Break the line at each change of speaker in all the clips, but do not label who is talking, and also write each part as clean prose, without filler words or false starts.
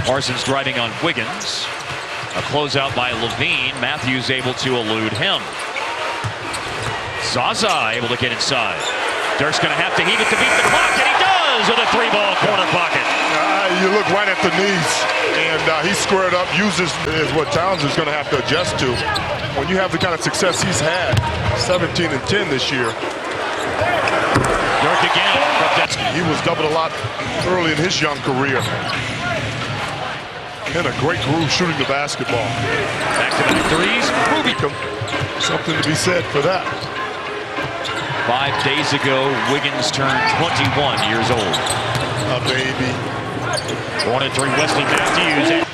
Parsons driving on Wiggins. A closeout by Levine. Matthews able to elude him. Zaza able to get inside. Dirk's going to have to heave it to beat the clock, and he does with a three-ball corner pocket.
You look right at the knees, and he squared up, uses is what Towns is going to have to adjust to. When you have the kind of success he's had, 17 and 10 this year.
Dirk again.
He was doubled a lot early in his young career. In a great groove shooting the basketball.
Back-to-back threes.
Something to be said for that.
5 days ago, Wiggins turned 21 years old.
A baby.
1-3 Wesley Matthews.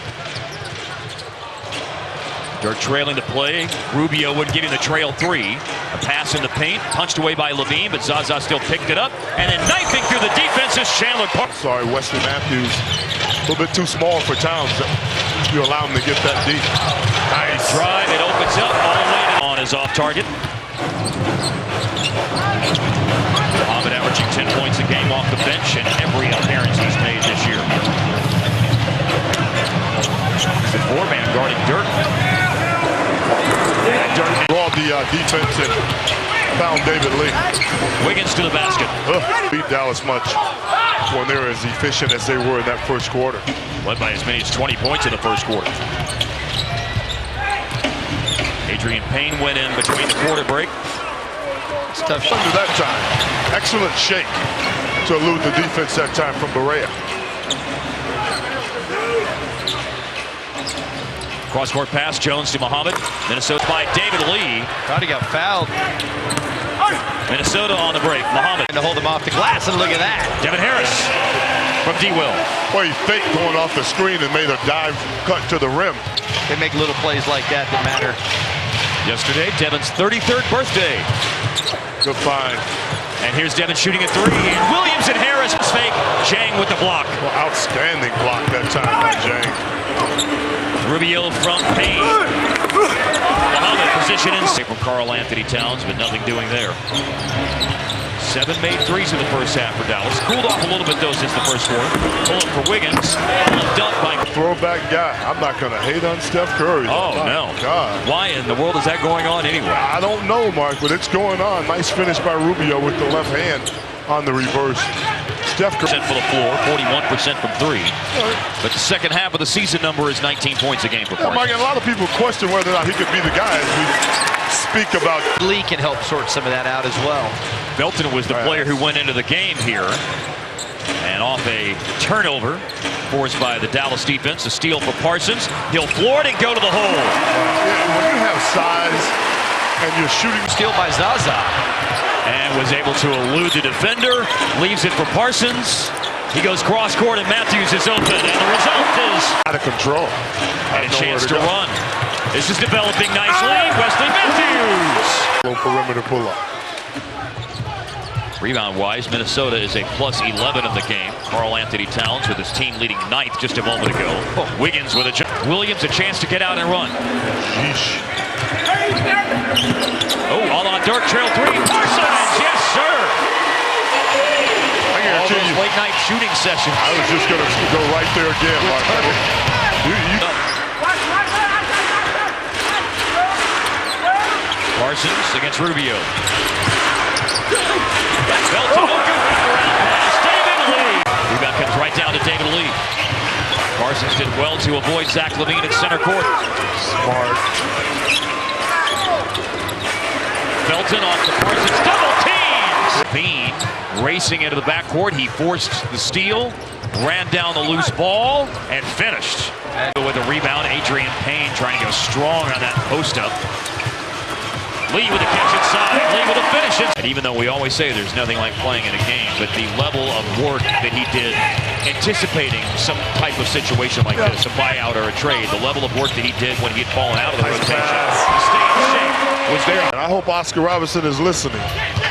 Dirk trailing the play. Rubio would give him the trail three. A pass in the paint, punched away by Levine, but Zaza still picked it up. And then knifing through the defense is Chandler Parsons.
Sorry, Wesley Matthews. A little bit too small for Towns. You allow him to get that deep. Nice.
Drive, it opens up. All the way on is off target. Muhammad averaging 10 points a game off the bench in every appearance he's made this year. The four-man guarding Dirk.
Dirk brought the defense and found David Lee.
Wiggins to the basket.
Beat Dallas much when they're as efficient as they were in that first quarter.
Led by as many as 20 points in the first quarter. Adrian Payne went in between the quarter break.
It's tough under that time. Excellent shake to elude the defense that time from Berea.
Cross-court pass, Jones to Muhammad. Minnesota by David Lee.
Thought he got fouled.
Minnesota on the break. Muhammad.
To hold him off the glass, and look at that.
Devin Harris from D-Will.
Well, he faked going off the screen and made a dive cut to the rim.
They make little plays like that that matter.
Yesterday, Devin's 33rd birthday.
Good find.
And here's Devin shooting a three. And Williams and Harris fake. Jang with the block.
Well, outstanding block that time by Jang.
Rubio from Payne. Muhammad position in from Karl Anthony Towns, but nothing doing there. 7 made threes in the first half for Dallas. Cooled off a little bit though since the first quarter. Pulling for Wiggins. Dunk by
Throwback guy. I'm not going to hate on Steph Curry.
Oh, no.
God.
Why in the world is that going on anyway?
I don't know, Mark, but it's going on. Nice finish by Rubio with the left hand on the reverse. Steph Curry
for the floor, 41% from three. But the second half of the season number is 19 points a game for Parsons.
Mark, a lot of people question whether or not he could be the guy as we speak about.
Lee can help sort some of that out as well.
Belton was the player who went into the game here. And off a turnover forced by the Dallas defense. A steal for Parsons. He'll floor it and go to the hole.
Yeah, when you have size and you're shooting.
Steal by Zaza.
And was able to elude the defender. Leaves it for Parsons. He goes cross court and Matthews is open. And the result is
out of control.
And a chance to run. This is developing nicely. Wesley Matthews.
Low perimeter pull-up.
Rebound-wise, Minnesota is a plus 11 in the game. Karl Anthony Towns with his team leading ninth just a moment ago. Wiggins with a jump. Williams a chance to get out and run.
Sheesh.
Oh, all on Dirk, trail three. Parsons, yes, sir.
I guarantee you.
Late night shooting session.
I was just going to go right there again, Mark.
Parsons against Rubio. Belton, David Lee. Rebound comes right down to David Lee. Parsons did well to avoid Zach Levine at center court.
Smart.
Belton off the Parsons, double teams. Levine racing into the backcourt. He forced the steal, ran down the loose ball, and finished. And with a rebound, Adrian Payne trying to go strong on that post-up. Lee with a catch inside, Lee with a finish. And even though we always say there's nothing like playing in a game, but the level of work that he did anticipating some type of situation like this, a buyout or a trade, the level of work that he did when he had fallen out of the rotation to stay in shape was very.
And I hope Oscar Robertson is listening.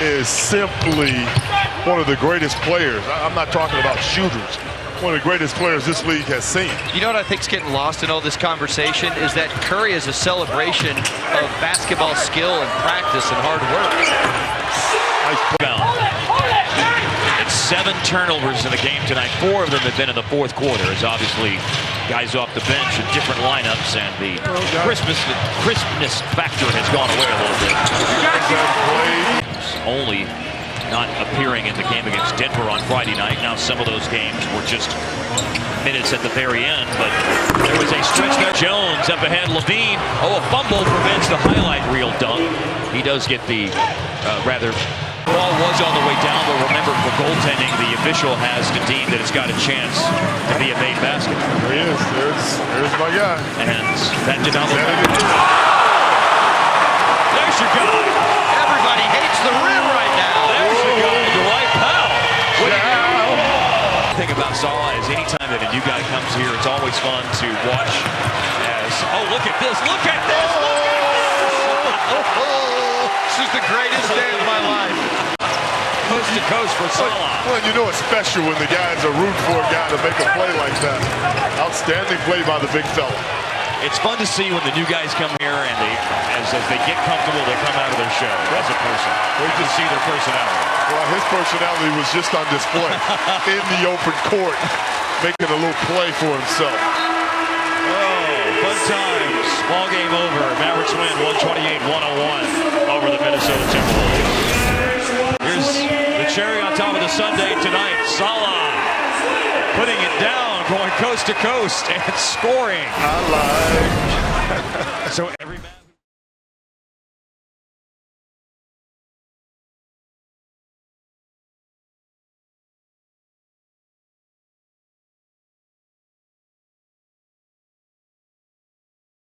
Is simply one of the greatest players. I'm not talking about shooters. One of the greatest players this league has seen. You
know what I think's getting lost in all this conversation is that Curry is a celebration of basketball skill and practice and hard work.
It's 7 turnovers in the game tonight. 4 of them have been in the fourth quarter. As obviously Guys off the bench in different lineups, and the crispness factor has gone away a little bit. Only not appearing in the game against Denver on Friday night. Now some of those games were just minutes at the very end, but there was a stretch there. Jones up ahead, Levine. Oh, a fumble prevents the highlight reel dunk. He does get the ball was on the way down, but remember, for goaltending, the official has to deem that it's got a chance to be a made basket.
There he is. There's my guy.
And that did not look like it. There's your guy.
Everybody hates the rim right now.
There's your guy, Dwight Powell. What do you do? The thing about Salah is anytime that a new guy comes here, it's always fun to watch as, oh, look at this, look at this, look at this.
This is the greatest day of my life.
Coast to coast for Salah.
Well, you know it's special when the guys are rooting for a guy to make a play like that. Outstanding play by the big fella.
It's fun to see when the new guys come here and as they get comfortable, they come out of their shell as a person. We can see their personality.
Well, his personality was just on display in the open court, making a little play for himself.
Oh, fun times. Ball game over. Mavericks win 128-101 over the Minnesota Timberwolves. Here's the cherry on top of the sundae tonight. Salah putting it down, going coast to coast and scoring.
I lied.